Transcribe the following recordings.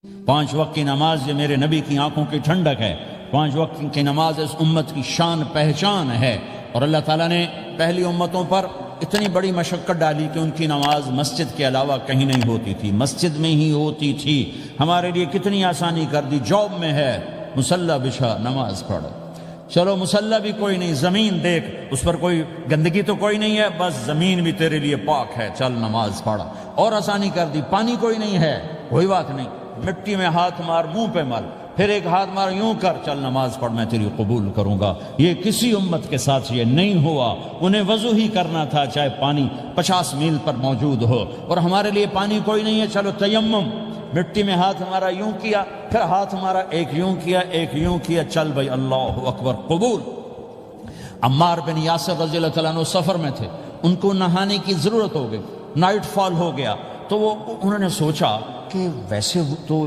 5 وقت کی نماز یہ میرے نبی کی آنکھوں کی ٹھنڈک ہے، 5 وقت کی نماز اس امت کی شان پہچان ہے۔ اور اللہ تعالیٰ نے پہلی امتوں پر اتنی بڑی مشقت ڈالی کہ ان کی نماز مسجد کے علاوہ کہیں نہیں ہوتی تھی، مسجد میں ہی ہوتی تھی۔ ہمارے لیے کتنی آسانی کر دی، جاب میں ہے مصلی بچھا نماز پڑھو، چلو مصلی بھی کوئی نہیں، زمین دیکھ اس پر کوئی گندگی تو کوئی نہیں ہے، بس زمین بھی تیرے لیے پاک ہے، چل نماز پڑھا۔ اور آسانی کر دی، پانی کوئی نہیں ہے، کوئی بات نہیں، مٹی میں ہاتھ مار، منہ پہ مل، پھر ایک ہاتھ مار، یوں کر، چل نماز پڑھ، میں تیری قبول کروں گا۔ یہ کسی امت کے ساتھ یہ نہیں ہوا، انہیں وضو ہی کرنا تھا چاہے پانی 50 میل پر موجود ہو۔ اور ہمارے لیے پانی کوئی نہیں ہے، چلو تیمم، مٹی میں ہاتھ ہمارا یوں کیا، پھر ہاتھ ہمارا ایک یوں کیا، ایک یوں کیا، چل بھائی اللہ اکبر قبول۔ عمار بن یاسر رضی اللہ تعالیٰ عنہ سفر میں تھے، ان کو نہانے کی ضرورت ہو گئی، نائٹ فال ہو گیا، تو انہوں نے سوچا کہ ویسے تو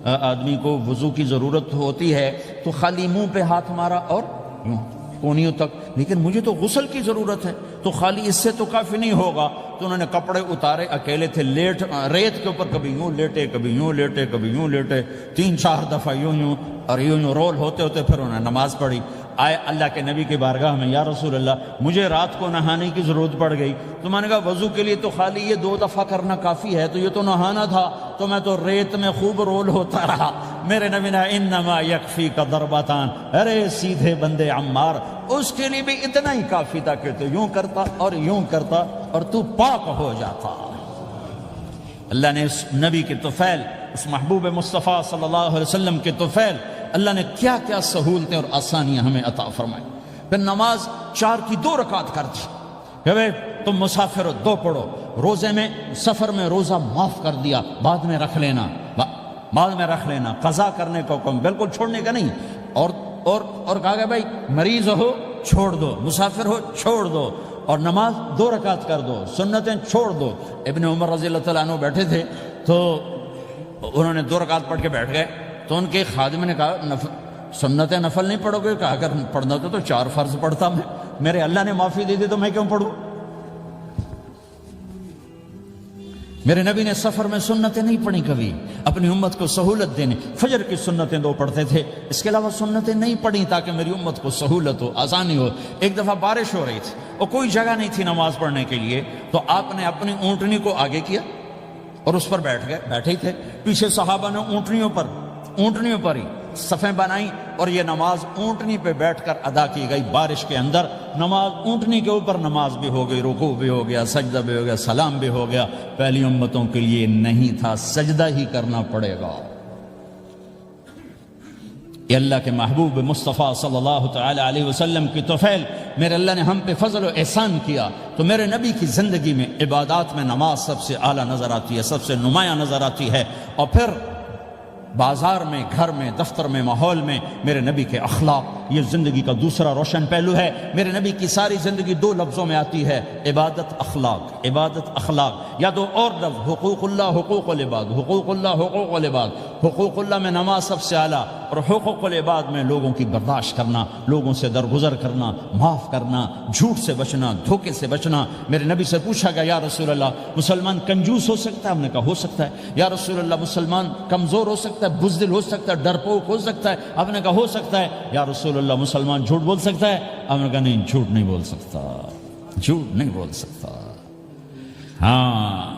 آدمی کو وضو کی ضرورت ہوتی ہے تو خالی منہ پہ ہاتھ مارا اور یوں کونیوں تک، لیکن مجھے تو غسل کی ضرورت ہے، تو خالی اس سے تو کافی نہیں ہوگا۔ تو انہوں نے کپڑے اتارے، اکیلے تھے، ریت کے اوپر کبھی یوں لیٹے، کبھی یوں لیٹے، کبھی یوں لیٹے، 3-4 دفعہ یوں یوں اور یوں رول ہوتے ہوتے پھر انہوں نے نماز پڑھی۔ آئے اللہ کے نبی کی بارگاہ میں، یا رسول اللہ مجھے رات کو نہانے کی ضرورت پڑ گئی، تو میں نے کہا وضو کے لیے تو خالی یہ 2 دفعہ کرنا کافی ہے، تو یہ تو نہانا تھا، تو میں تو ریت میں خوب رول ہوتا رہا۔ میرے نبی نے انما یکفیک ضربتان، ارے سیدھے بندے عمار، اس کے لیے بھی اتنا ہی کافی تھا کہ تو یوں کرتا اور یوں کرتا اور تو پاک ہو جاتا۔ اللہ نے اس نبی کے طفیل، اس محبوب مصطفیٰ صلی اللہ علیہ وسلم کے طفیل، اللہ نے کیا کیا سہولتیں اور آسانیاں ہمیں عطا فرمائیں۔ پھر نماز 4 کی 2 رکعت کر دی کہ بھئی تم مسافر ہو 2 پڑھو، روزے میں سفر میں روزہ معاف کر دیا، بعد میں رکھ لینا، بعد میں رکھ لینا، قضا کرنے کا حکم، بالکل چھوڑنے کا نہیں۔ اور کہا کہ بھائی مریض ہو چھوڑ دو، مسافر ہو چھوڑ دو، اور نماز 2 رکعت کر دو، سنتیں چھوڑ دو۔ ابن عمر رضی اللہ تعالیٰ عنہ بیٹھے تھے تو انہوں نے 2 رکعت پڑھ کے بیٹھ گئے، تو ان کے خادم نے کہا سنتیں نفل نہیں پڑھو گے؟ کہا اگر پڑھنا تو 4 فرض پڑھتا میں، میرے اللہ نے معافی دے دی تو میں کیوں پڑھوں؟ میرے نبی نے سفر میں سنتیں نہیں پڑھی کبھی، اپنی امت کو سہولت دینے، فجر کی سنتیں 2 پڑھتے تھے، اس کے علاوہ سنتیں نہیں پڑھی تاکہ میری امت کو سہولت ہو، آسانی ہو۔ ایک دفعہ بارش ہو رہی تھی اور کوئی جگہ نہیں تھی نماز پڑھنے کے لیے، تو آپ نے اپنی اونٹنی کو آگے کیا اور اس پر بیٹھ گئے، بیٹھے ہی تھے، پیچھے صحابہ نے اونٹنیوں پر ہی صفیں بنائیں، اور یہ نماز اونٹنی پہ بیٹھ کر ادا کی گئی بارش کے اندر۔ نماز اونٹنی کے اوپر نماز بھی ہو گئی، رکوع بھی ہو گیا، سجدہ بھی ہو گیا، سلام بھی ہو گیا۔ پہلی امتوں کے لیے نہیں تھا، سجدہ ہی کرنا پڑے گا۔ یہ اللہ کے محبوب مصطفیٰ صلی اللہ تعالی علیہ وسلم کی طفیل، میرے اللہ نے ہم پہ فضل و احسان کیا، تو میرے نبی کی زندگی میں عبادات میں نماز سب سے اعلیٰ نظر آتی ہے، سب سے نمایاں نظر آتی ہے۔ اور پھر بازار میں، گھر میں، دفتر میں، ماحول میں میرے نبی کے اخلاق، یہ زندگی کا دوسرا روشن پہلو ہے۔ میرے نبی کی ساری زندگی 2 لفظوں میں آتی ہے، عبادت اخلاق، عبادت اخلاق، یا 2 اور لفظ، حقوق اللہ حقوق العباد، حقوق اللہ حقوق العباد۔ حقوق اللہ میں نماز سب سے اعلیٰ، اور حقوق العباد میں لوگوں کی برداشت کرنا، لوگوں سے درگزر کرنا، معاف کرنا، جھوٹ سے بچنا، دھوکے سے بچنا۔ میرے نبی سے پوچھا گیا یا رسول اللہ مسلمان کنجوس ہو سکتا ہے؟ ہم نے کہا ہو سکتا ہے۔ یا رسول اللہ مسلمان کمزور ہو سکتا ہے، بزدل ہو سکتا ہے، ڈرپوک ہو سکتا ہے؟ آپ نے کہا ہو سکتا ہے۔ یا رسول اللہ مسلمان جھوٹ بول سکتا ہے؟ آپ نے کہا نہیں، جھوٹ نہیں بول سکتا، جھوٹ نہیں بول سکتا۔ ہاں،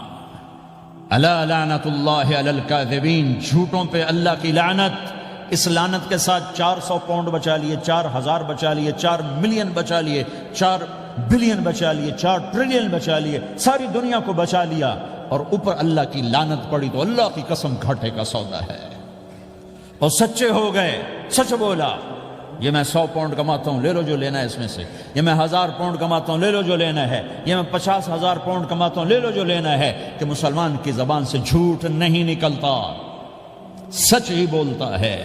الا لعنت اللہ علی الکاذبین، جھوٹوں پہ اللہ کی لعنت۔ اس لعنت کے ساتھ 400 پاؤنڈ بچا لیے، 4000 بچا لیے، 4 ملین بچا لیے، 4 بلین بچا لیے، 4 ٹریلین بچا لیے، ساری دنیا کو بچا لیا، اور اوپر اللہ کی لعنت پڑی تو اللہ کی قسم گھاٹے کا سودا ہے۔ اور سچے ہو گئے، سچ بولا، یہ میں 100 پاؤنڈ کماتا ہوں، لے لو جو لینا ہے اس میں سے، یہ میں 1000 پاؤنڈ کماتا ہوں، لے لو جو لینا ہے، یہ میں 50,000 پاؤنڈ کماتا ہوں، لے لو جو لینا ہے، کہ مسلمان کی زبان سے جھوٹ نہیں نکلتا، سچ ہی بولتا ہے۔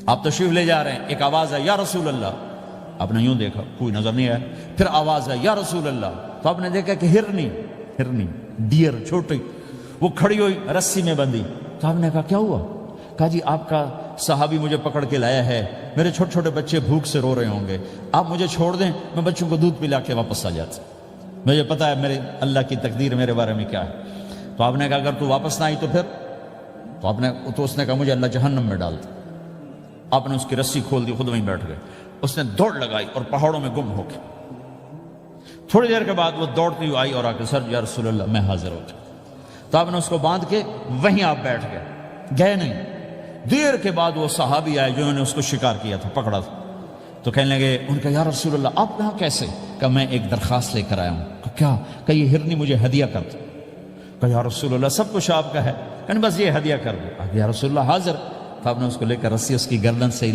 آپ تشریف لے جا رہے ہیں، ایک آواز ہے یا رسول اللہ، آپ نے یوں دیکھا، کوئی نظر نہیں آیا، پھر آواز ہے یا رسول اللہ، تو آپ نے دیکھا کہ ہرنی ڈیئر چھوٹی وہ کھڑی ہوئی، رسی میں بندھی، تو آپ نے کہا کیا ہوا؟ کہا جی آپ کا صحابی مجھے پکڑ کے لایا ہے، میرے چھوٹے چھوٹے بچے بھوک سے رو رہے ہوں گے، آپ مجھے چھوڑ دیں، میں بچوں کو دودھ پلا کے واپس آ جاتا، مجھے پتا ہے میرے اللہ کی تقدیر میرے بارے میں کیا ہے۔ تو آپ نے کہا اگر تو واپس نہ آئی تو پھر تو اس نے کہا مجھے اللہ جہنم میں ڈال دے. آپ نے اس کی رسی کھول دی, خود وہیں بیٹھ گئے. اس نے دوڑ لگائی اور پہاڑوں میں گم ہو گئے. تھوڑی دیر کے بعد وہ دوڑتی ہوئی آئی اور آ کے سر یا رسول اللہ میں حاضر ہو گیا. تو آپ نے اس کو باندھ کے وہیں آپ بیٹھ گئے نہیں. دیر کے بعد وہ صحابی آئے جنہوں نے اس کو شکار کیا تھا, پکڑا تھا. تو کہنے لگے, ان کا یا رسول اللہ آپ یہاں کیسے؟ کہ میں ایک درخواست لے کر آیا ہوں. کیا؟ کہ یہ ہرنی مجھے ہدیہ کر دو. کہ یا رسول اللہ سب کچھ آپ کا ہے, کہ بس یہ ہدیہ کر دو. یا رسول اللہ حاضر. تو آپ نے اس کو لے کر رسی اس کی گردن سے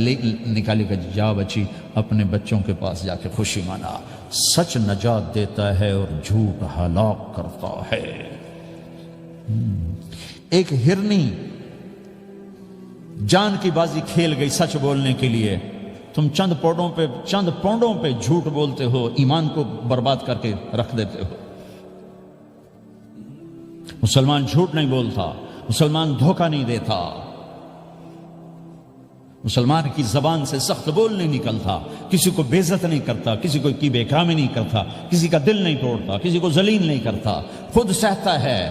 نکالی کہ جا بچی اپنے بچوں کے پاس جا کے خوشی منا. سچ نجات دیتا ہے اور جھوٹ ہلاک کرتا ہے. ایک ہرنی جان کی بازی کھیل گئی سچ بولنے کے لیے. تم چند پونڈوں پہ جھوٹ بولتے ہو, ایمان کو برباد کر کے رکھ دیتے ہو. مسلمان جھوٹ نہیں بولتا, مسلمان دھوکہ نہیں دیتا, مسلمان کی زبان سے سخت بول نہیں نکلتا, کسی کو بے عزت نہیں کرتا, کسی کو کی بے اکرامی نہیں کرتا, کسی کا دل نہیں توڑتا, کسی کو ذلیل نہیں کرتا, خود سہتا ہے,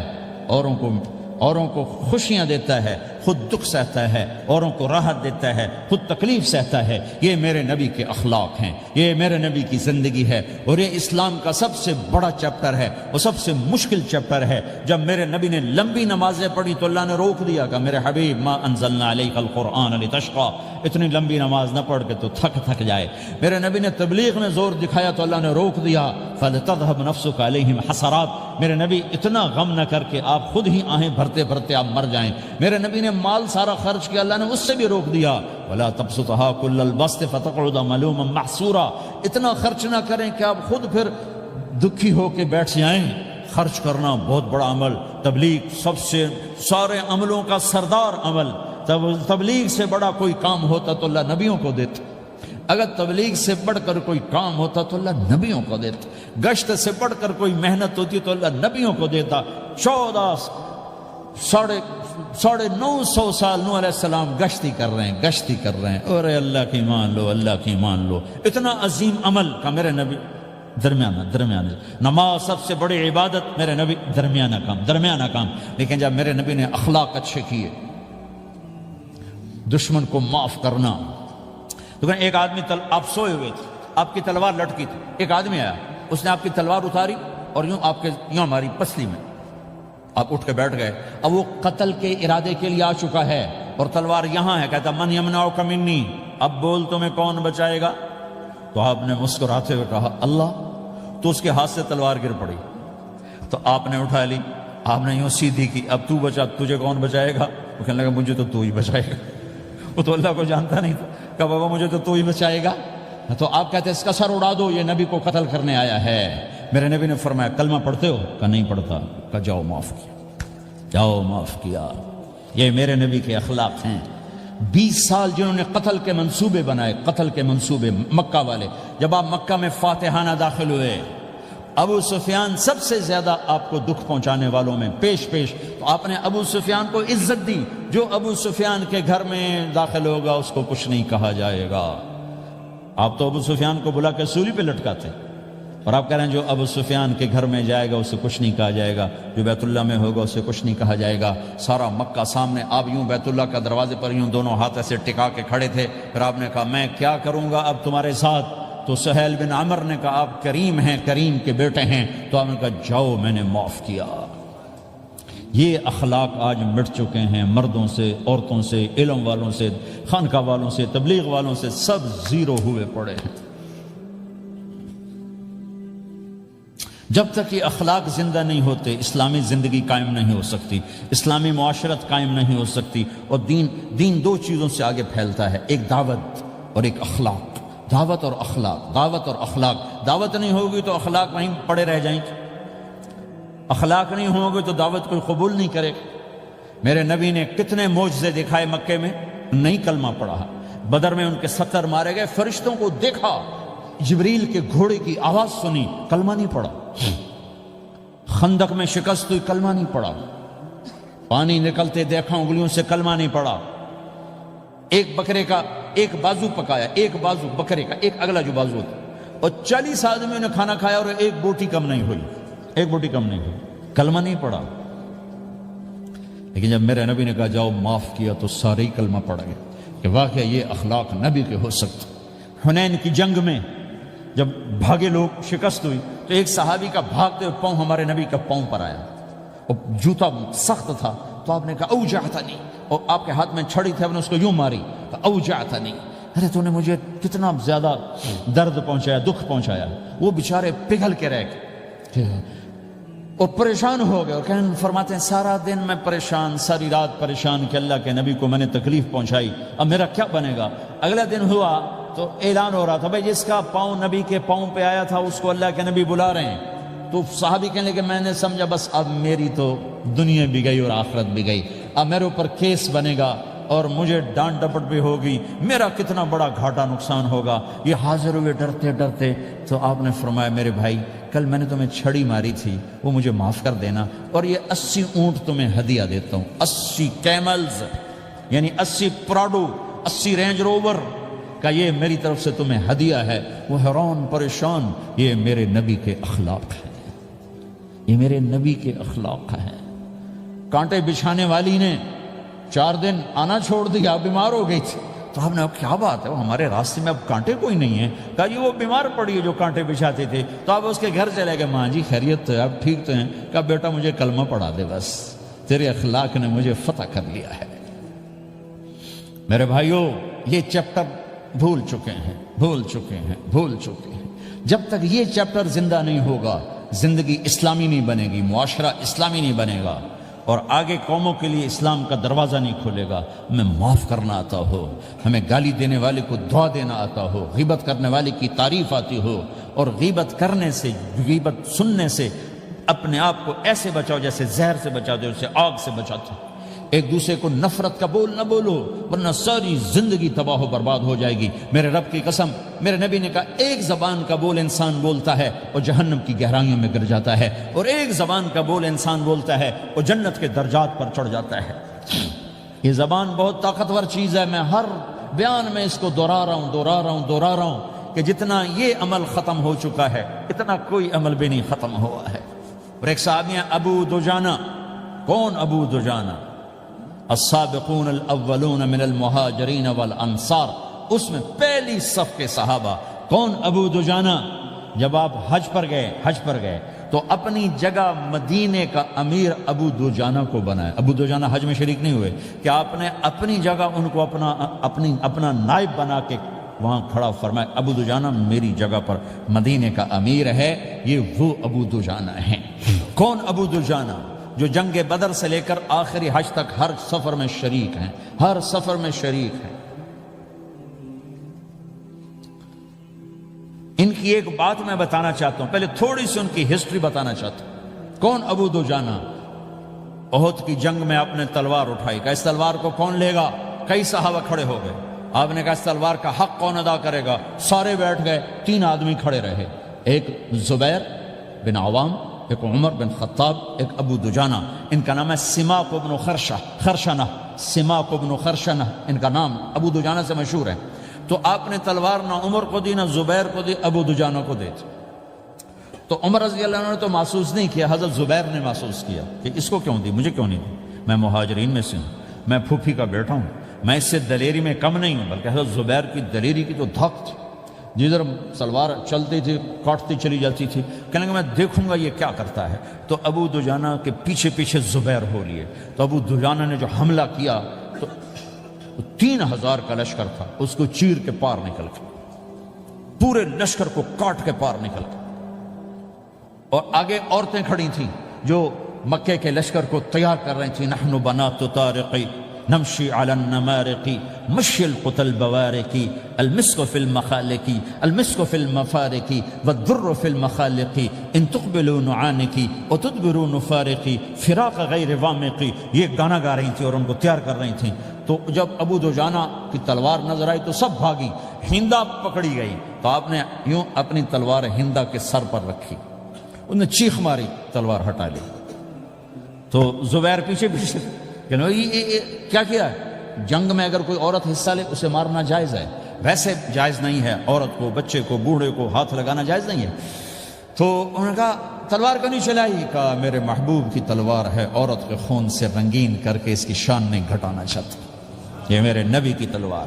اوروں کو خوشیاں دیتا ہے, خود دکھ سہتا ہے, اوروں کو راحت دیتا ہے, خود تکلیف سہتا ہے. یہ میرے نبی کے اخلاق ہیں, یہ میرے نبی کی زندگی ہے, اور یہ اسلام کا سب سے بڑا چیپٹر ہے, وہ سب سے مشکل چیپٹر ہے. جب میرے نبی نے لمبی نمازیں پڑھی تو اللہ نے روک دیا کہ میرے حبیب ما انزلنا علیک القرآن لتشقی, اتنی لمبی نماز نہ پڑھ کے تو تھک جائے. میرے نبی نے تبلیغ میں زور دکھایا تو اللہ نے روک دیا, فلتذهب نفسک علیہم حسرات. میرے نبی اتنا غم نہ کر کے آپ خود ہی آہیں بھرتے بھرتے آپ مر جائیں. میرے نبی نے مال سارا خرچ کیا, اللہ نے اس سے بھی روک دیا. ولا تبسطها كل البسط فتقعد ملوما محسورا. اتنا خرچ نہ کریں کہ آپ خود پھر دکھی ہو کے بیٹھ جائیں. خرچ کرنا بہت بڑا عمل, تبلیغ سب سے سارے عملوں کا سردار عمل. تبلیغ سے بڑا کوئی کام ہوتا تو اللہ نبیوں کو دیتا. اگر تبلیغ سے بڑھ کر کوئی کام ہوتا تو اللہ نبیوں کو دیتا. گشت سے بڑھ کر کوئی محنت ہوتی تو اللہ نبیوں کو دیتا. 950 سال نوح علیہ السلام گشتی کر رہے ہیں, اور اللہ کی مان لو, اللہ کی مان لو. اتنا عظیم عمل کا میرے نبی درمیانہ. نماز سب سے بڑی عبادت, میرے نبی درمیانہ کام. لیکن جب میرے نبی نے اخلاق اچھے کیے, دشمن کو معاف کرنا. تو ایک آدمی آپ سوئے ہوئے تھے, آپ کی تلوار لٹکی تھی, ایک آدمی آیا, اس نے آپ کی تلوار اتاری اور یوں ہماری پسلی میں. آپ اٹھ کے بیٹھ گئے. اب وہ قتل کے ارادے کے لیے آ چکا ہے اور تلوار یہاں ہے. کہتا من یمنعک منی, اب بول تمہیں کون بچائے گا؟ تو آپ نے مسکراتے ہوئے کہا اللہ. تو اس کے ہاتھ سے تلوار گر پڑی. تو آپ نے اٹھا لی, آپ نے یوں سیدھی کی, اب تو بچا, تجھے کون بچائے گا؟ وہ کہنے لگا مجھے تو ہی بچائے گا. وہ تو اللہ کو جانتا نہیں تھا. کہا بابا مجھے تو ہی بچائے گا. تو آپ کہتے ہیں اس کا سر اڑا دو, یہ نبی کو قتل کرنے آیا ہے. میرے نبی نے فرمایا کلمہ پڑھتے ہو؟ کہا نہیں پڑھتا. کہا جاؤ معاف کیا. یہ میرے نبی کے اخلاق ہیں. 20 سال جنہوں نے قتل کے منصوبے بنائے, مکہ والے. جب آپ مکہ میں فاتحانہ داخل ہوئے, ابو سفیان سب سے زیادہ آپ کو دکھ پہنچانے والوں میں پیش. تو آپ نے ابو سفیان کو عزت دی. جو ابو سفیان کے گھر میں داخل ہوگا اس کو کچھ نہیں کہا جائے گا. آپ تو ابو سفیان کو بلا کے سولی پہ لٹکاتے, اور آپ کہہ رہے ہیں جو ابو سفیان کے گھر میں جائے گا اسے کچھ نہیں کہا جائے گا, جو بیت اللہ میں ہوگا اسے کچھ نہیں کہا جائے گا. سارا مکہ سامنے, آپ یوں بیت اللہ کا دروازے پر یوں دونوں ہاتھ ایسے ٹکا کے کھڑے تھے. پھر آپ نے کہا میں کیا کروں گا اب تمہارے ساتھ؟ تو سہیل بن عمر نے کہا آپ کریم ہیں, کریم کے بیٹے ہیں. تو آپ نے کہا جاؤ میں نے معاف کیا. یہ اخلاق آج مٹ چکے ہیں. مردوں سے, عورتوں سے, علم والوں سے, خانقاہ والوں سے, تبلیغ والوں سے, سب زیرو ہوئے پڑے ہیں. جب تک یہ اخلاق زندہ نہیں ہوتے اسلامی زندگی قائم نہیں ہو سکتی, اسلامی معاشرت قائم نہیں ہو سکتی. اور دین 2 چیزوں سے آگے پھیلتا ہے, ایک دعوت اور ایک اخلاق. دعوت اور اخلاق. دعوت نہیں ہوگی تو اخلاق وہیں پڑے رہ جائیں گے. اخلاق نہیں ہوں گے تو دعوت کوئی قبول نہیں کرے. میرے نبی نے کتنے معجزے دکھائے مکے میں, نہیں کلمہ پڑھا. بدر میں ان کے 70 مارے گئے, فرشتوں کو دیکھا, جبریل کے گھوڑے کی آواز سنی, کلمہ نہیں پڑھا. خندق میں شکست ہوئی, کلمہ نہیں پڑھا. پانی نکلتے دیکھا, انگلیوں سے, کلمہ نہیں پڑھا. ایک بکرے کا ایک بازو پکایا, ایک بازو بکرے کا, ایک اگلا جو بازو ہوتا, اور 40 آدمیوں نے کھانا کھایا اور ایک بوٹی کم نہیں ہوئی, کلمہ نہیں پڑھا. لیکن جب میرے نبی نے کہا جاؤ معاف کیا تو سارے ہی کلمہ پڑ گئے کہ واقعہ یہ اخلاق نبی کے ہو سکتے۔ حنین کی جنگ میں جب بھاگے لوگ، شکست ہوئی، تو ایک صحابی کا بھاگتے ہوئے پاؤں ہمارے نبی کا پاؤں پر آیا، اور جوتا سخت تھا، تو آپ نے کہا اوجعتنی، اور آپ کے ہاتھ میں چھڑی تھی، آپ نے اس کو یوں ماری، اوجعتنی، ارے تو نے مجھے کتنا زیادہ درد پہنچایا، دکھ پہنچایا۔ وہ بیچارے پگھل کے رہ گئے اور پریشان ہو گئے، اور فرماتے ہیں سارا دن میں پریشان، ساری رات پریشان کہ اللہ کے نبی کو میں نے تکلیف پہنچائی، اب میرا کیا بنے گا۔ اگلا دن ہوا تو اعلان ہو رہا تھا بھائی جس کا پاؤں نبی کے پاؤں پہ آیا تھا اس کو اللہ کے نبی بلا رہے ہیں۔ تو صحابی کہنے لگے میں نے سمجھا بس اب میری تو دنیا بھی گئی اور آخرت بھی گئی، اب میرے اوپر کیس بنے گا اور مجھے ڈانٹ ڈپٹ بھی ہوگی، میرا کتنا بڑا گھاٹا نقصان ہوگا۔ یہ حاضر ہوئے ڈرتے ڈرتے، تو آپ نے فرمایا میرے بھائی کل میں نے تمہیں چھڑی ماری تھی، وہ مجھے معاف کر دینا، اور یہ 80 اونٹ تمہیں ہدیہ دیتا ہوں، 80 کیملز یعنی 80 پراڈو، 80 رینج روور کا یہ میری طرف سے تمہیں ہدیہ ہے۔ وہ حیران پریشان، یہ میرے نبی کے اخلاق ہیں، یہ میرے نبی کے اخلاق ہیں۔ کانٹے بچھانے والی نے 4 دن آنا چھوڑ دیا، بیمار ہو گئی تھی، تو آپ نے اب کیا بات ہے، وہ ہمارے راستے میں اب کانٹے کوئی نہیں ہے، کہا جی وہ بیمار پڑی ہے جو کانٹے بچھاتے تھے، تو آپ اس کے گھر چلے گئے، ماں جی خیریت تو ہے، اب ٹھیک تو ہیں، کہا بیٹا مجھے کلمہ پڑھا دے، بس تیرے اخلاق نے مجھے فتح کر لیا ہے۔ میرے بھائیوں یہ چیپٹر بھول چکے ہیں، بھول چکے ہیں، بھول چکے ہیں۔ جب تک یہ چیپٹر زندہ نہیں ہوگا زندگی اسلامی نہیں بنے گی، معاشرہ اسلامی نہیں بنے گا، اور آگے قوموں کے لیے اسلام کا دروازہ نہیں کھلے گا۔ ہمیں معاف کرنا آتا ہو، ہمیں گالی دینے والے کو دعا دینا آتا ہو، غیبت کرنے والے کی تعریف آتی ہو، اور غیبت کرنے سے، غیبت سننے سے اپنے آپ کو ایسے بچاؤ جیسے زہر سے بچاتے ہو، اسے آگ سے بچاتے ہو۔ ایک دوسرے کو نفرت کا بول نہ بولو ورنہ ساری زندگی تباہ و برباد ہو جائے گی۔ میرے رب کی قسم، میرے نبی نے کہا ایک زبان کا بول انسان بولتا ہے اور جہنم کی گہرائیوں میں گر جاتا ہے، اور ایک زبان کا بول انسان بولتا ہے اور جنت کے درجات پر چڑھ جاتا ہے۔ یہ زبان بہت طاقتور چیز ہے، میں ہر بیان میں اس کو دہرا رہا ہوں کہ جتنا یہ عمل ختم ہو چکا ہے اتنا کوئی عمل بھی نہیں ختم ہوا ہے۔ اور ایک صحابی ہیں ابو دجانہ۔ کون ابو دجانہ؟ السابقون الاولون من المہاجرین والانصار، اس میں پہلی صف کے صحابہ۔ کون ابو دجانہ؟ جب آپ حج پر گئے تو اپنی جگہ مدینے کا امیر ابو دجانہ کو بنایا۔ ابو دجانہ حج میں شریک نہیں ہوئے کہ آپ نے اپنی جگہ ان کو اپنا نائب بنا کے وہاں کھڑا فرمایا ابو دجانہ میری جگہ پر مدینے کا امیر ہے، یہ وہ ابو دجانہ ہیں۔ کون ابو دجانہ؟ جو جنگ بدر سے لے کر آخری حج تک ہر سفر میں شریک ہیں، ہر سفر میں شریک ہیں۔ ان کی ایک بات میں بتانا چاہتا ہوں، پہلے تھوڑی سی ان کی ہسٹری بتانا چاہتا ہوں۔ کون ابو دجانہ؟ احد کی جنگ میں آپ نے تلوار اٹھائی، کہ اس تلوار کو کون لے گا؟ کئی صحابہ کھڑے ہو گئے، آپ نے کہا اس تلوار کا حق کون ادا کرے گا؟ سارے بیٹھ گئے، 3 آدمی کھڑے رہے، ایک زبیر بن عوام، ایک عمر بن خطاب، ایک ابو دجانہ۔ ان کا نام ہے سماک بن خرشنہ، سماک بن خرشنہ ان کا نام ابو دجانہ سے مشہور ہے۔ تو آپ نے تلوار نہ عمر کو دی، نہ زبیر کو دی، ابو دجانہ کو دی۔ تو عمر رضی اللہ عنہ نے تو محسوس نہیں کیا، حضرت زبیر نے محسوس کیا کہ اس کو کیوں دی، مجھے کیوں نہیں دی، میں مہاجرین میں سے ہوں، میں پھوپھی کا بیٹا ہوں، میں اس سے دلیری میں کم نہیں ہوں۔ بلکہ حضرت زبیر کی دلیری کی تو دھک تھی، جدھر سلوار چلتی تھی کاٹتی چلی جاتی تھی، کہنے کہ میں دیکھوں گا یہ کیا کرتا ہے۔ تو ابو دجانہ کے پیچھے پیچھے زبیر ہو لیے۔ تو ابو دجانہ نے جو حملہ کیا تو 3000 کا لشکر تھا، اس کو چیر کے پار نکل گیا، پورے لشکر کو کاٹ کے پار نکل گیا۔ اور آگے عورتیں کھڑی تھیں جو مکے کے لشکر کو تیار کر رہی تھیں، نحن بنات طارقی نمشی علی النمارقی مشی القتل بوارقی المسک فی المخالقی المسک فی المفارقی والدر فی المخالقی ان تقبلوا نعانقی وتدبروا نفارقی فراق غیر وامقی۔ یہ گانا گا رہی تھی اور ان کو تیار کر رہی تھیں۔ تو جب ابو دجانہ کی تلوار نظر آئی تو سب بھاگی، ہندا پکڑی گئی، تو آپ نے یوں اپنی تلوار ہندا کے سر پر رکھی، انہوں نے چیخ ماری، تلوار ہٹا لی۔ تو زبیر پیچھے پیچھے کہ کیا کیا ہے؟ جنگ میں اگر کوئی عورت حصہ لے اسے مارنا جائز ہے، ویسے جائز نہیں ہے، عورت کو، بچے کو، بوڑھے کو ہاتھ لگانا جائز نہیں ہے۔ تو انہوں نے کہا تلوار کیوں نہیں چلائی؟ کہا میرے محبوب کی تلوار ہے، عورت کے خون سے رنگین کر کے اس کی شان نہیں گھٹانا چاہتا، یہ میرے نبی کی تلوار۔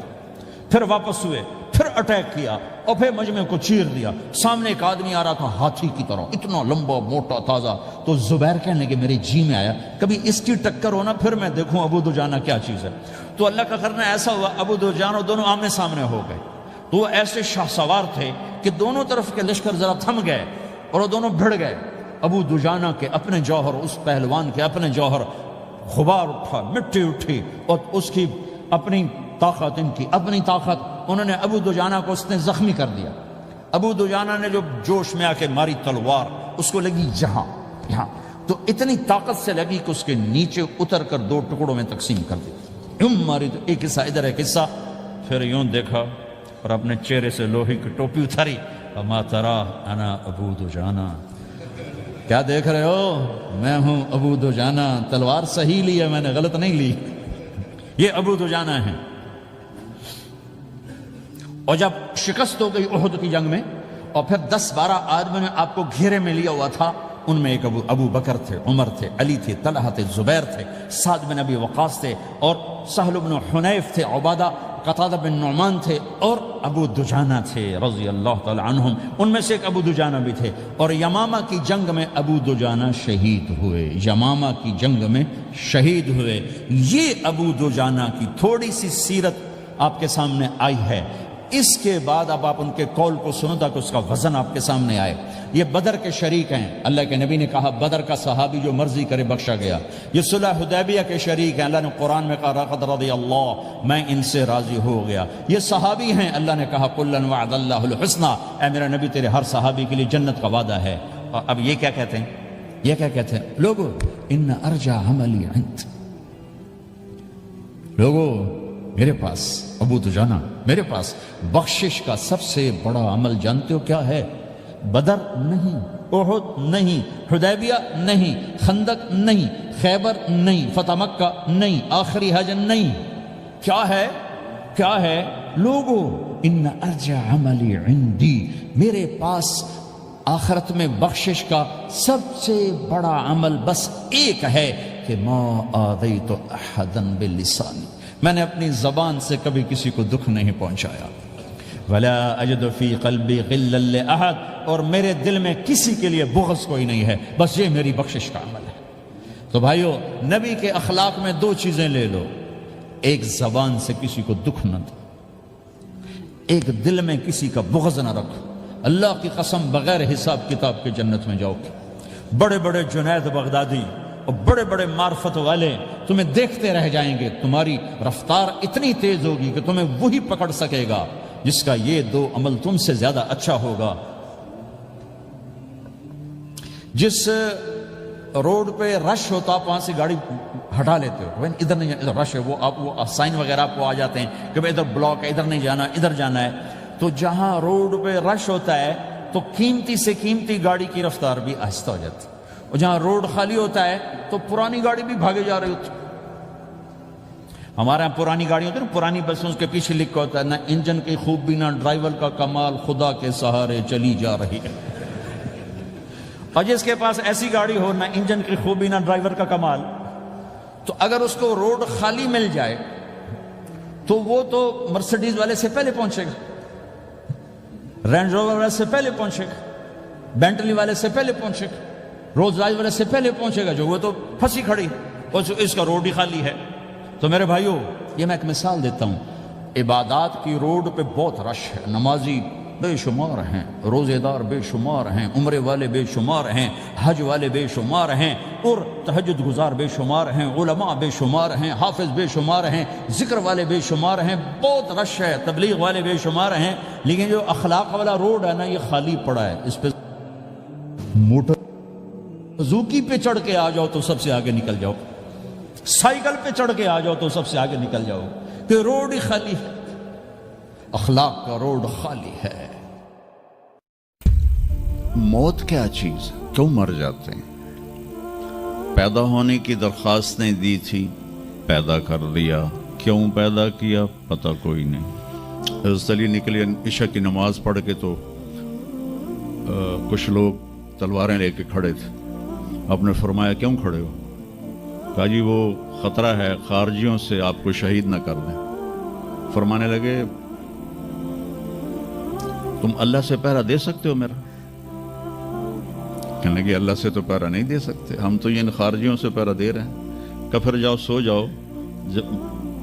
پھر واپس ہوئے، پھر اٹیک کیا اور پھر مجمع کو چیر دیا۔ سامنے ایک آدمی آ رہا تھا ہاتھی کی طرح، اتنا لمبا موٹا تازہ، تو زبیر کہنے لگے میرے جی میں آیا کبھی اس کی ٹکر ہونا پھر میں دیکھوں ابو دجانہ کیا چیز ہے۔ تو اللہ کا کرنا ایسا ہوا، ابو دجانہ دونوں آمنے سامنے ہو گئے۔ تو وہ ایسے شاہ سوار تھے کہ دونوں طرف کے لشکر ذرا تھم گئے اور وہ دونوں بھڑ گئے۔ ابو دجانہ کے اپنے جوہر، اس پہلوان کے اپنے جوہر، غبار اٹھا، مٹی اٹھی، اور اس کی اپنی طاقت، ان کی اپنی طاقت، انہوں نے ابو دجانہ کو اس نے زخمی کر دیا۔ ابو دجانہ نے جو جوش میں آ کے ماری تلوار، اس کو لگی یہاں، تو اتنی طاقت سے لگی کہ اس کے نیچے اتر کر 2 ٹکڑوں میں تقسیم کر دی۔ یوں ماری تو ایک حصہ ادھر، ایک حصہ، پھر یوں دیکھا اور اپنے چہرے سے لوہے کی ٹوپی اتاری، اما ترا انا ابو دجانہ، کیا دیکھ رہے ہو؟ میں ہوں ابو دجانہ، تلوار صحیح لی ہے میں نے، غلط نہیں لی۔ یہ ابو دجانہ ہیں۔ اور جب شکست ہو گئی احد کی جنگ میں، اور پھر 10-12 آدمی نے آپ کو گھیرے میں لیا ہوا تھا، ان میں ایک ابو بکر تھے، عمر تھے، علی تھے، طلحہ تھے، زبیر تھے، سعد بن ابی وقاص تھے، اور سہل بن حنیف تھے، عبادہ قتادہ بن نعمان تھے، اور ابو دجانہ تھے رضی اللہ تعالی عنہم۔ ان میں سے ایک ابو دجانہ بھی تھے، اور یمامہ کی جنگ میں ابو دجانہ شہید ہوئے، یمامہ کی جنگ میں شہید ہوئے۔ یہ ابو دجانہ کی تھوڑی سی سیرت آپ کے سامنے آئی ہے۔ اس کے بعد اب آپ ان کے قول کو سنو تاکہ اس کا وزن آپ کے سامنے آئے۔ یہ بدر کے شریک ہیں، اللہ کے نبی نے کہا بدر کا صحابی جو مرضی کرے بخشا گیا۔ یہ صلح حدیبیہ کے شریک ہیں، اللہ نے قرآن میں کہا لقد رضی اللہ، میں ان سے راضی ہو گیا۔ یہ صحابی ہیں، اللہ نے کہا کلا وعد اللہ الحسنى، اے میرا نبی تیرے ہر صحابی کے لیے جنت کا وعدہ ہے۔ اور اب یہ کیا کہتے ہیں؟ یہ کیا کہتے ہیں؟ لوگو ان ارجع عملی عند، لوگو میرے پاس، ابو دجانہ میرے پاس بخشش کا سب سے بڑا عمل جانتے ہو کیا ہے؟ بدر نہیں، احد نہیں، حدیبیہ نہیں، خندق نہیں، خیبر نہیں، فتح مکہ نہیں، آخری حج نہیں۔ کیا ہے؟ کیا ہے؟ لوگو ان ارجع عملی عندی، میرے پاس آخرت میں بخشش کا سب سے بڑا عمل بس ایک ہے کہ ما آذیت احدا باللسان، میں نے اپنی زبان سے کبھی کسی کو دکھ نہیں پہنچایا۔ ولا اجد فی قلبی غلا لاحد، اور میرے دل میں کسی کے لیے بغض کوئی نہیں ہے، بس یہ میری بخشش کا عمل ہے۔ تو بھائیو، نبی کے اخلاق میں 2 چیزیں لے لو، ایک زبان سے کسی کو دکھ نہ دو، ایک دل میں کسی کا بغض نہ رکھو۔ اللہ کی قسم بغیر حساب کتاب کے جنت میں جاؤ گے۔ بڑے بڑے جنید بغدادی اور بڑے بڑے معرفت والے تمہیں دیکھتے رہ جائیں گے، تمہاری رفتار اتنی تیز ہوگی کہ تمہیں وہی پکڑ سکے گا جس کا یہ 2 عمل تم سے زیادہ اچھا ہوگا۔ جس روڈ پہ رش ہوتا آپ وہاں سے گاڑی ہٹا لیتے ہو، ادھر نہیں جانا، ادھر رش ہے، وہ سائن وغیرہ آپ کو آ جاتے ہیں کہ بھائی ادھر بلاک ہے، ادھر نہیں جانا، ادھر جانا ہے۔ تو جہاں روڈ پہ رش ہوتا ہے تو قیمتی سے قیمتی گاڑی کی رفتار بھی آہستہ ہو جاتی ہے، اور جہاں روڈ خالی ہوتا ہے تو پرانی گاڑی بھی بھاگے جا رہی ہوتی ہے۔ ہمارے یہاں پرانی گاڑی ہوتی ہے نا، پرانی بسوں کے پیچھے لکھا ہوتا ہے نہ انجن کی خوبی نہ ڈرائیور کا کمال، خدا کے سہارے چلی جا رہی ہے۔ اور جس کے پاس ایسی گاڑی ہو، نہ انجن کی خوبی نہ ڈرائیور کا کمال، تو اگر اس کو روڈ خالی مل جائے تو وہ تو مرسیڈیز والے سے پہلے پہنچے گا، رینج روور والے سے پہلے پہنچے گا، بینٹلی والے سے پہلے پہنچے گا، رولز رائس والے سے پہلے پہنچے گا، جو وہ تو پھنسی کھڑی اور اس کا روڈ ہی خالی ہے۔ تو میرے بھائیو، یہ میں ایک مثال دیتا ہوں، عبادات کی روڈ پہ بہت رش ہے، نمازی بے شمار ہیں، روزے دار بے شمار ہیں، عمرے والے بے شمار ہیں، حج والے بے شمار ہیں، اور تہجد گزار بے شمار ہیں، علماء بے شمار ہیں، حافظ بے شمار ہیں، ذکر والے بے شمار ہیں، بہت رش ہے، تبلیغ والے بے شمار ہیں، لیکن جو اخلاق والا روڈ ہے نا، یہ خالی پڑا ہے۔ اس پہ موٹر زوکی پہ چڑھ کے آ جاؤ تو سب سے آگے نکل جاؤ، سائیکل پہ چڑھ کے آ جاؤ تو سب سے آگے نکل جاؤ، کہ روڈ ہی خالی ہے، اخلاق کا روڈ خالی ہے۔ موت کیا چیز، کیوں مر جاتے ہیں؟ پیدا ہونے کی درخواستیں دی تھی، پیدا کر دیا، کیوں پیدا کیا پتہ کوئی نہیں۔ حضرت علی نکلے عشاء کی نماز پڑھ کے تو کچھ لوگ تلواریں لے کے کھڑے تھے. آپ نے فرمایا کیوں کھڑے ہو؟ کہا جی وہ خطرہ ہے خارجیوں سے آپ کو شہید نہ کر دیں. فرمانے لگے تم اللہ سے پہرا دے سکتے ہو میرا؟ کہنے لگے اللہ سے تو پہرا نہیں دے سکتے، ہم تو ان خارجیوں سے پہرا دے رہے ہیں. کہ پھر جاؤ سو جاؤ، جب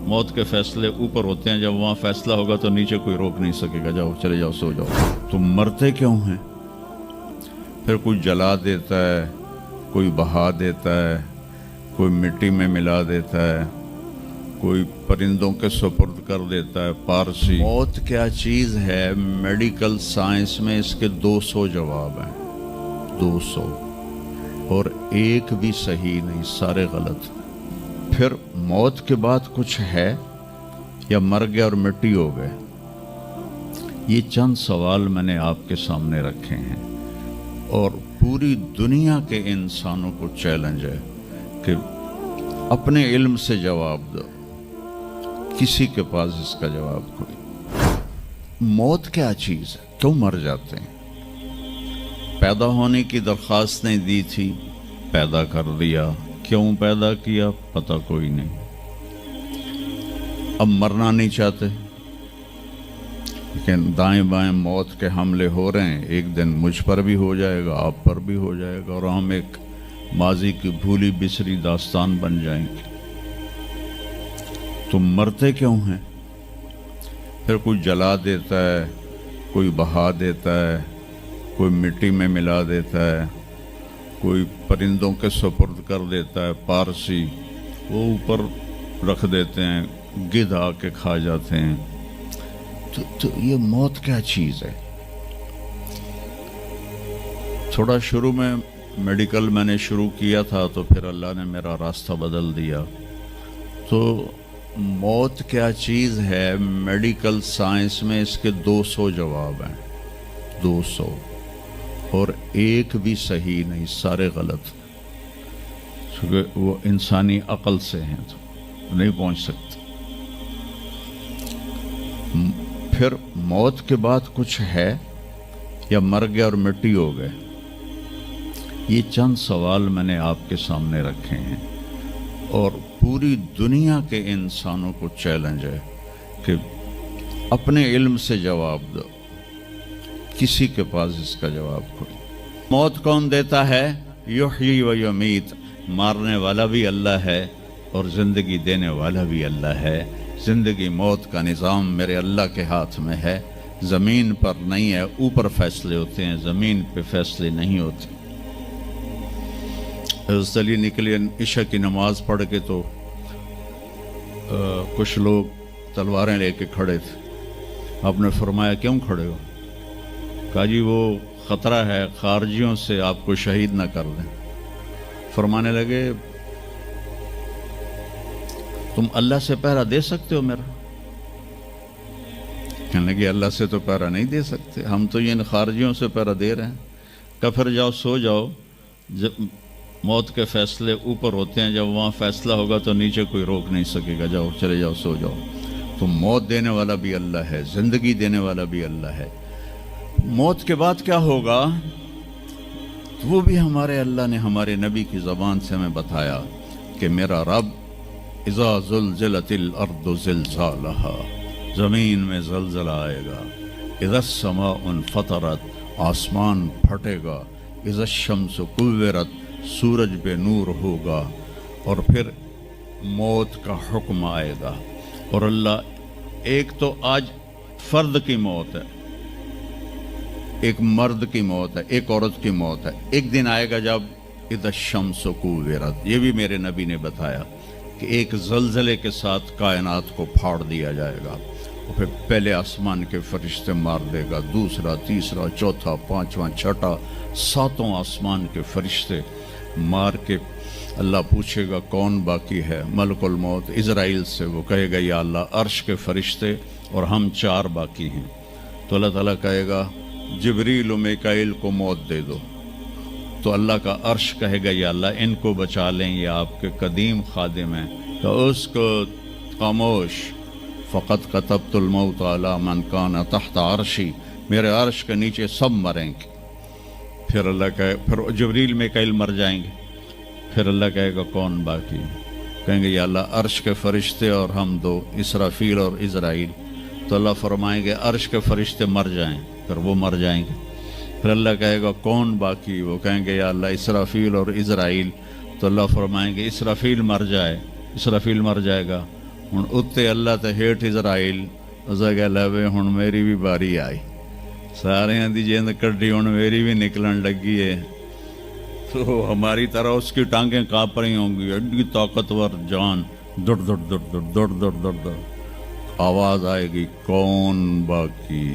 موت کے فیصلے اوپر ہوتے ہیں، جب وہاں فیصلہ ہوگا تو نیچے کوئی روک نہیں سکے گا. جاؤ چلے جاؤ سو جاؤ. تم مرتے کیوں ہیں؟ پھر کوئی جلا دیتا ہے، کوئی بہا دیتا ہے، کوئی مٹی میں ملا دیتا ہے، کوئی پرندوں کے سپرد کر دیتا ہے. پارسی موت کیا چیز ہے؟ میڈیکل سائنس میں اس کے 200 جواب ہیں، 200، اور ایک بھی صحیح نہیں، سارے غلط. پھر موت کے بعد کچھ ہے یا مر گئے اور مٹی ہو گئے؟ یہ چند سوال میں نے آپ کے سامنے رکھے ہیں، اور پوری دنیا کے انسانوں کو چیلنج ہے کہ اپنے علم سے جواب دو. کسی کے پاس اس کا جواب کوئی. موت کیا چیز ہے؟ کیوں مر جاتے ہیں؟ پیدا ہونے کی درخواست نہیں دی تھی، پیدا کر دیا. کیوں پیدا کیا پتہ کوئی نہیں. اب مرنا نہیں چاہتے، لیکن دائیں بائیں موت کے حملے ہو رہے ہیں. ایک دن مجھ پر بھی ہو جائے گا، آپ پر بھی ہو جائے گا، اور ہم ایک ماضی کی بھولی بسری داستان بن جائیں گے. تم مرتے کیوں ہیں؟ پھر کوئی جلا دیتا ہے، کوئی بہا دیتا ہے، کوئی مٹی میں ملا دیتا ہے، کوئی پرندوں کے سپرد کر دیتا ہے. پارسی وہ اوپر رکھ دیتے ہیں، گدھ آ کے کھا جاتے ہیں. تو یہ موت کیا چیز ہے؟ تھوڑا شروع میں میڈیکل میں نے شروع کیا تھا، تو پھر اللہ نے میرا راستہ بدل دیا. تو موت کیا چیز ہے؟ میڈیکل سائنس میں اس کے 200 جواب ہیں، 200، اور ایک بھی صحیح نہیں، سارے غلط. کیونکہ وہ انسانی عقل سے ہیں تو نہیں پہنچ سکتے. پھر موت کے بعد کچھ ہے یا مر گئے اور مٹی ہو گئے؟ یہ چند سوال میں نے آپ کے سامنے رکھے ہیں، اور پوری دنیا کے انسانوں کو چیلنج ہے کہ اپنے علم سے جواب دو. کسی کے پاس اس کا جواب کوئی. موت کون دیتا ہے؟ یحیی و یمیت. مارنے والا بھی اللہ ہے اور زندگی دینے والا بھی اللہ ہے. زندگی موت کا نظام میرے اللہ کے ہاتھ میں ہے. زمین پر نہیں ہے، اوپر فیصلے ہوتے ہیں، زمین پہ فیصلے نہیں ہوتے. حضرت علی نکلے عشاء کی نماز پڑھ کے، تو کچھ لوگ تلواریں لے کے کھڑے تھے. آپ نے فرمایا کیوں کھڑے ہو؟ کہا جی وہ خطرہ ہے خارجیوں سے آپ کو شہید نہ کر دیں. فرمانے لگے تم اللہ سے پہرا دے سکتے ہو میرا؟ کہنے لگے اللہ سے تو پہرا نہیں دے سکتے، ہم تو ان خارجیوں سے پہرا دے رہے ہیں. کہ پھر جاؤ سو جاؤ، جب موت کے فیصلے اوپر ہوتے ہیں، جب وہاں فیصلہ ہوگا تو نیچے کوئی روک نہیں سکے گا. جاؤ چلے جاؤ سو جاؤ. تو موت دینے والا بھی اللہ ہے، زندگی دینے والا بھی اللہ ہے. موت کے بعد کیا ہوگا وہ بھی ہمارے اللہ نے ہمارے نبی کی زبان سے ہمیں بتایا کہ میرا رب اذا زلزلت الارض زلزالہا، زمین میں زلزلہ آئے گا. اذا السماء انفطرت، آسمان پھٹے گا. اذا الشمس کورت، سورج بے نور ہوگا. اور پھر موت کا حکم آئے گا. اور اللہ ایک تو آج فرد کی موت ہے، ایک مرد کی موت ہے، ایک عورت کی موت ہے. ایک دن آئے گا جب اذا الشمس کورت، یہ بھی میرے نبی نے بتایا کہ ایک زلزلے کے ساتھ کائنات کو پھاڑ دیا جائے گا. اور پھر پہلے آسمان کے فرشتے مار دے گا، دوسرا، تیسرا، چوتھا، پانچواں، چھٹا، ساتوں آسمان کے فرشتے مار کے اللہ پوچھے گا کون باقی ہے. ملک الموت اسرائیل سے وہ کہے گا یا اللہ عرش کے فرشتے اور ہم 4 باقی ہیں. تو اللہ تعالیٰ کہے گا جبریل و میکائیل کو موت دے دو. تو اللہ کا عرش کہے گا یا اللہ ان کو بچا لیں، یہ آپ کے قدیم خادم ہیں. تو اس کو خاموش، فقط کتبت الموت علی من کان تحت عرشی، میرے عرش کے نیچے سب مریں گے. پھر اللہ کہے پھر جبریل میکائیل مر جائیں گے. پھر اللہ کہے گا کون باقی؟ کہیں گے یا اللہ عرش کے فرشتے اور ہم دو، اسرافیل اور عزرائیل. تو اللہ فرمائیں گے عرش کے فرشتے مر جائیں، پھر وہ مر جائیں گے. پھر اللہ کہے گا کون باقی؟ وہ کہیں گے یا اللہ اسرافیل اور عزرائیل. تو اللہ فرمائیں گے اسرافیل مر جائے، اسرافیل مر جائے گا. ہن اتنے اللہ تے ہیٹھ عزرائیل. اسے کہ لے ہن میری بھی باری آئی، سارے دی جیند کڈی ہن میری بھی نکلن لگی ہے. تو ہماری طرح اس کی ٹانگیں کانپ رہی ہوں گی، ایڈی طاقتور جان، دڑ دڑ دڑ دڑ دڑ دڑ دڑ دڑ. آواز آئے گی کون باقی؟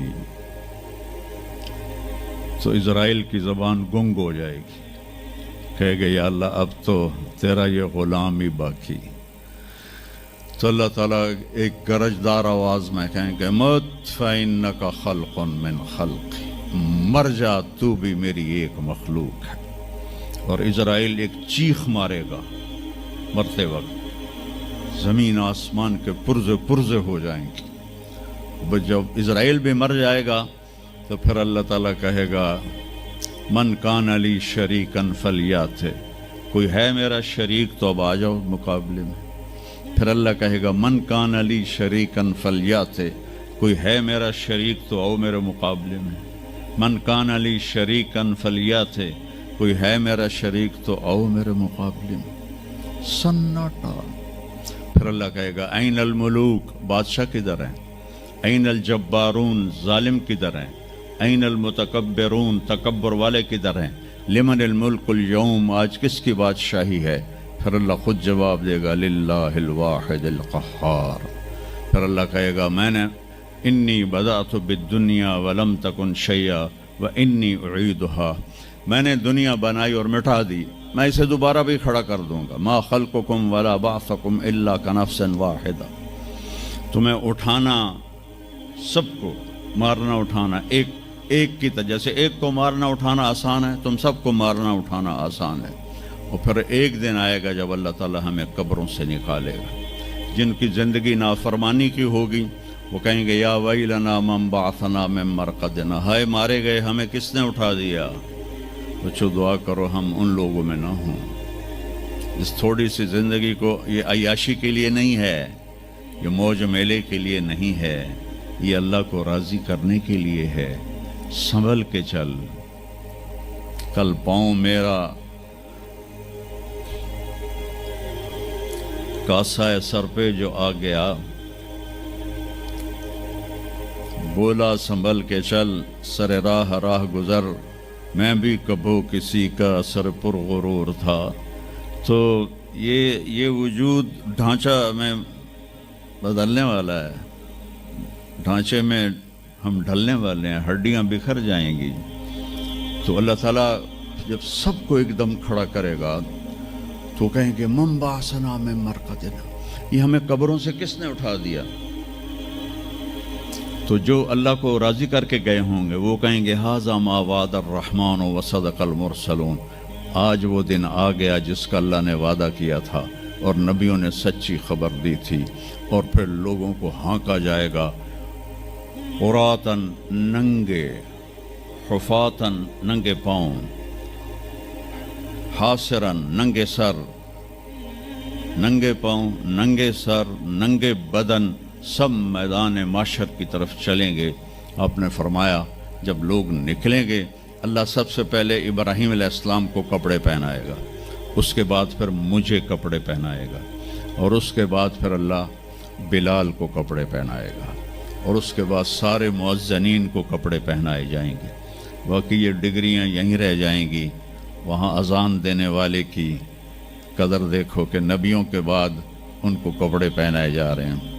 تو اسرائیل کی زبان گنگ ہو جائے گی، کہے گے یا اللہ اب تو تیرا یہ غلام ہی باقی. تو اللہ تعالیٰ ایک گرجدار آواز میں کہیں گے مت فإنک خلق من خلق، مر جا تو بھی میری ایک مخلوق ہے. اور اسرائیل ایک چیخ مارے گا مرتے وقت، زمین آسمان کے پرزے پرزے ہو جائیں گے. جب اسرائیل بھی مر جائے گا تو پھر اللہ تعالیٰ کہے گا من کان علی شریکن فلیات، کوئی ہے میرا شریک تو اب آ جاؤ مقابلے میں. پھر اللہ کہے گا من کان علی شریکن فلیات، کوئی ہے میرا شریک تو آؤ میرے مقابلے میں. من کان علی شریکن فلیات، کوئی ہے میرا شریک تو آؤ میرے مقابلے میں. سناٹا. پھر اللہ کہے گا این الملوک، بادشاہ کدھر ہیں؟ این الجبارون، ظالم کدھر ہیں؟ این المتکبرون، تکبر والے کدھر ہیں؟ لمن الملک اليوم، آج کس کی بادشاہی ہے؟ پھر اللہ خود جواب دے گا للہ الواحد القہار. پھر اللہ کہے گا میں نے انی بدأت بالدنیا ولم تکن شیئا وانی اعیدها، میں نے دنیا بنائی اور مٹا دی، میں اسے دوبارہ بھی کھڑا کر دوں گا. ما خلقکم ولا بعثکم الا کنفس واحدہ، تمہیں اٹھانا، سب کو مارنا اٹھانا ایک کی طرح، جیسے ایک کو مارنا اٹھانا آسان ہے، تم سب کو مارنا اٹھانا آسان ہے. اور پھر ایک دن آئے گا جب اللہ تعالیٰ ہمیں قبروں سے نکالے گا. جن کی زندگی نافرمانی کی ہوگی وہ کہیں گے یا ویلنا من بعثنا من مرقدنا، ہائے مارے گئے ہمیں کس نے اٹھا دیا. بچو دعا کرو ہم ان لوگوں میں نہ ہوں. اس تھوڑی سی زندگی کو یہ عیاشی کے لیے نہیں ہے، یہ موج میلے کے لیے نہیں ہے، یہ اللہ کو راضی کرنے کے لیے ہے. سنبھل کے چل، کل پاؤں میرا کاسا سر پہ جو آ گیا، بولا سنبھل کے چل سر راہ راہ گزر، میں بھی کبھو کسی کا سر پر غرور تھا. تو یہ وجود ڈھانچہ میں بدلنے والا ہے، ڈھانچے میں ہم ڈھلنے والے ہیں، ہڈیاں بکھر جائیں گی. تو اللہ تعالیٰ جب سب کو ایک دم کھڑا کرے گا تو کہیں گے من بعثنا من مرقدنا، یہ ہمیں قبروں سے کس نے اٹھا دیا؟ تو جو اللہ کو راضی کر کے گئے ہوں گے وہ کہیں گے ھذا ما وعد الرحمن وصدق المرسلون، آج وہ دن آ گیا جس کا اللہ نے وعدہ کیا تھا اور نبیوں نے سچی خبر دی تھی. اور پھر لوگوں کو ہانکا جائے گا عراۃً، ننگے، حفاتً، ننگے پاؤں، حاسراً، ننگے سر، ننگے پاؤں، ننگے سر، ننگے بدن، سب میدان معاشر کی طرف چلیں گے. آپ نے فرمایا جب لوگ نکلیں گے اللہ سب سے پہلے ابراہیم علیہ السلام کو کپڑے پہنائے گا، اس کے بعد پھر مجھے کپڑے پہنائے گا، اور اس کے بعد پھر اللہ بلال کو کپڑے پہنائے گا، اور اس کے بعد سارے مؤذنین کو کپڑے پہنائے جائیں گے. باقی یہ ڈگریاں یہیں رہ جائیں گی. وہاں اذان دینے والے کی قدر دیکھو کہ نبیوں کے بعد ان کو کپڑے پہنائے جا رہے ہیں.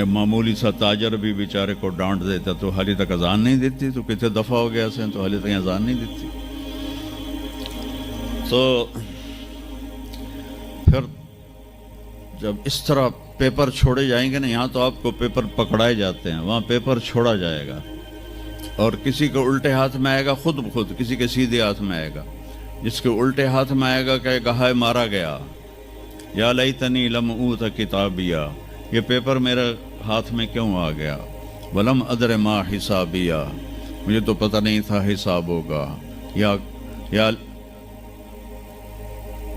معمولی سا تاجر بھی بیچارے کو ڈانٹ دیتا تو حالی تک اذان نہیں دیتی، تو کتنے دفعہ ہو گیا سے تو حالی تک اذان نہیں دیتی. تو پھر جب اس طرح پیپر چھوڑے جائیں گے نا، یہاں تو آپ کو پیپر پکڑائے جاتے ہیں، وہاں پیپر چھوڑا جائے گا، اور کسی کو الٹے ہاتھ میں آئے گا خود بخود، کسی کے سیدھے ہاتھ میں آئے گا. جس کے الٹے ہاتھ میں آئے گا کہے گا ہائے مارا گیا، یا لیتنی لم اوت کتابیہ، یہ پیپر میرے ہاتھ میں کیوں آ گیا، ولم ادر ما حسابیہ، مجھے تو پتہ نہیں تھا حساب ہوگا.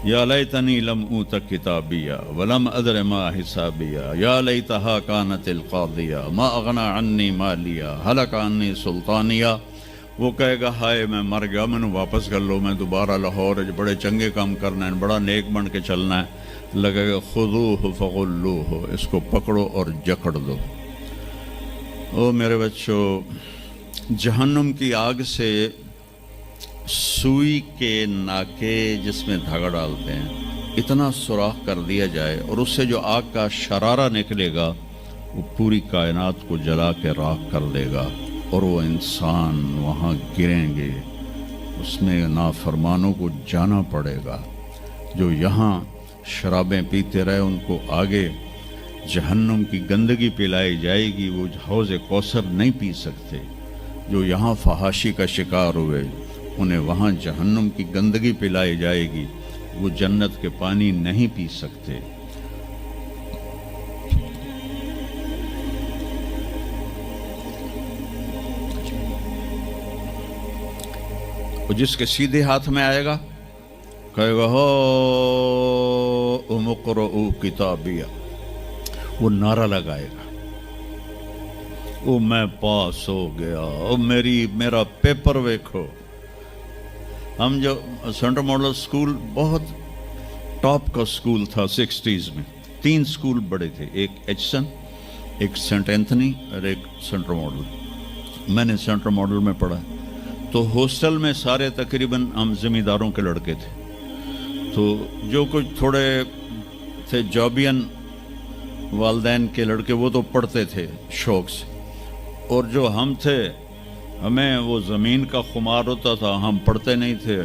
یا لیتنی لم اوت کتابیا ولم ادر ما حسابیا یا لیتہا کانت القاضیہ ما اغنی عنی مالیا ہلک عنی سلطانیہ. وہ کہے گا ہائے میں مر گیا, میں نے واپس کر لو, میں دوبارہ لاہور بڑے چنگے کام کرنا ہے, بڑا نیک بن کے چلنا ہے. لگے گا خذوہ فغلوہ, اس کو پکڑو اور جکڑ دو. او میرے بچوں, جہنم کی آگ سے سوئی کے ناکے جس میں دھاگا ڈالتے ہیں اتنا سوراخ کر دیا جائے اور اس سے جو آگ کا شرارہ نکلے گا وہ پوری کائنات کو جلا کے راکھ کر دے گا, اور وہ انسان وہاں گریں گے. اس میں نافرمانوں کو جانا پڑے گا. جو یہاں شرابیں پیتے رہے ان کو آگے جہنم کی گندگی پلائی جائے گی, وہ حوض کوثر نہیں پی سکتے. جو یہاں فحاشی کا شکار ہوئے انہیں وہاں جہنم کی گندگی پلائی جائے گی, وہ جنت کے پانی نہیں پی سکتے. وہ جس کے سیدھے ہاتھ میں آئے گا کہے گا ہو اقرؤ کتابیہ, وہ نعرہ لگائے گا, او میں پاس ہو گیا, او میرا پیپر ویکھو. ہم جو سینٹرل ماڈل سکول بہت ٹاپ کا سکول تھا 60s میں. 3 سکول بڑے تھے, ایک ایچسن, ایک سینٹ اینتھنی اور ایک سینٹرل ماڈل. میں نے سینٹرل ماڈل میں پڑھا. تو ہاسٹل میں سارے تقریباً ہم زمینداروں کے لڑکے تھے. تو جو کچھ تھوڑے تھے جابین والدین کے لڑکے وہ تو پڑھتے تھے شوق سے, اور جو ہم تھے ہمیں وہ زمین کا خمار ہوتا تھا, ہم پڑھتے نہیں تھے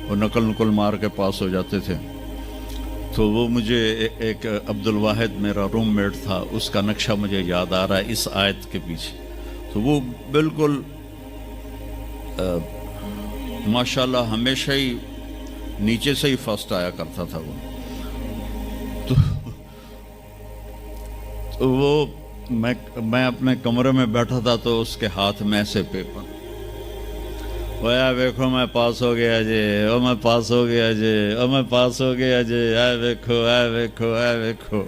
اور نقل مار کے پاس ہو جاتے تھے. تو وہ مجھے ایک عبد الواحد میرا روم میٹ تھا, اس کا نقشہ مجھے یاد آ رہا ہے اس آیت کے پیچھے. تو وہ بالکل ماشاءاللہ ہمیشہ ہی نیچے سے ہی فرسٹ آیا کرتا تھا. وہ تو وہ میں اپنے کمرے میں بیٹھا تھا تو اس کے ہاتھ میں ایسے پیپر, اوے دیکھو میں پاس ہو گیا جی, او میں پاس ہو گیا جی, او میں پاس ہو گیا جی, اے دیکھو اے دیکھو اے دیکھو.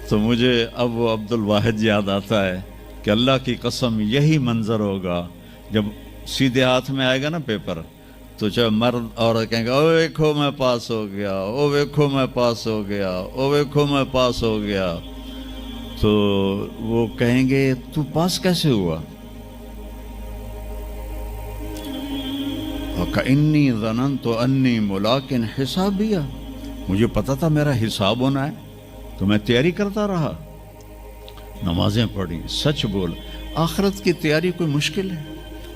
تو مجھے اب وہ عبد الواحد یاد آتا ہے کہ اللہ کی قسم یہی منظر ہوگا جب سیدھے ہاتھ میں آئے گا نا پیپر, تو چاہے مرد عورت کہیں گے او دیکھو میں پاس ہو گیا, او دیکھو میں پاس ہو گیا, او دیکھو میں پاس ہو گیا. تو وہ کہیں گے تو پاس کیسے ہوا؟ وَكَإِنِّي ظَنَنْتُ أَنِّي مُلَاقٍ حِسَابِيَّ, مجھے پتا تھا میرا حساب ہونا ہے تو میں تیاری کرتا رہا, نمازیں پڑھی, سچ بول. آخرت کی تیاری کوئی مشکل ہے؟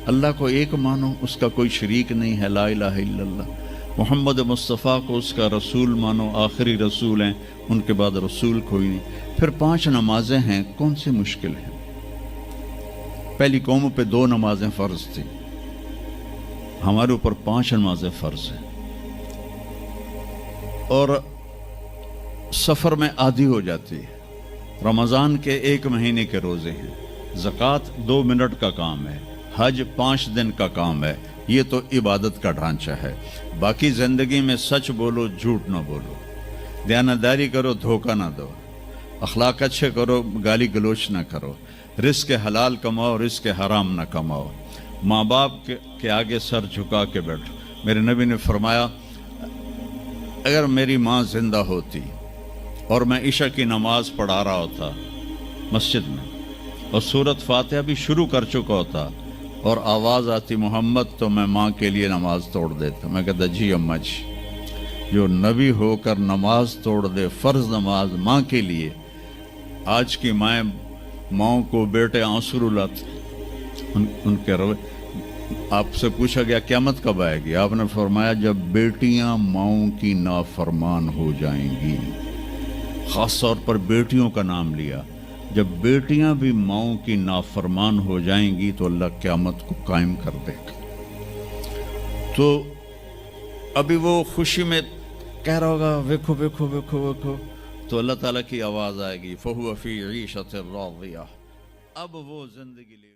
اللہ کو ایک مانو, اس کا کوئی شریک نہیں ہے, لا الہ الا اللہ. محمد مصطفیٰ کو اس کا رسول مانو, آخری رسول ہیں, ان کے بعد رسول کوئی نہیں. پھر 5 نمازیں ہیں, کون سی مشکل ہیں؟ پہلی قوموں پہ 2 نمازیں فرض تھیں, ہمارے اوپر 5 نمازیں فرض ہیں. اور سفر میں عادی ہو جاتی ہے. رمضان کے 1 مہینے کے روزے ہیں, زکوٰۃ 2 منٹ کا کام ہے, حج 5 دن کا کام ہے. یہ تو عبادت کا ڈھانچہ ہے. باقی زندگی میں سچ بولو, جھوٹ نہ بولو, دیانتداری کرو, دھوکہ نہ دو, اخلاق اچھے کرو, گالی گلوچ نہ کرو, رزق حلال کماؤ, رزق حرام نہ کماؤ, ماں باپ کے آگے سر جھکا کے بیٹھو. میرے نبی نے فرمایا اگر میری ماں زندہ ہوتی اور میں عشاء کی نماز پڑھا رہا ہوتا مسجد میں اور سورۃ فاتحہ بھی شروع کر چکا ہوتا اور آواز آتی محمد, تو میں ماں کے لیے نماز توڑ دیتا. میں کہتا جی اماں جی, جو نبی ہو کر نماز توڑ دے, فرض نماز ماں کے لیے. آج کی ماؤں کو بیٹے آنسو رلاتے, ان کے روے. آپ سے پوچھا گیا قیامت کب آئے گی؟ آپ نے فرمایا جب بیٹیاں ماؤں کی نافرمان ہو جائیں گی. خاص طور پر بیٹیوں کا نام لیا. جب بیٹیاں بھی ماؤں کی نافرمان ہو جائیں گی تو اللہ قیامت کو قائم کر دے گا. تو ابھی وہ خوشی میں کہہ رہا ہوگا ویکھو ویکھو ویکھو ویکھو, تو اللہ تعالیٰ کی آواز آئے گی فَهُوَ فِي عِيشَةٍ رَاضِيَةٍ. اب وہ زندگی لے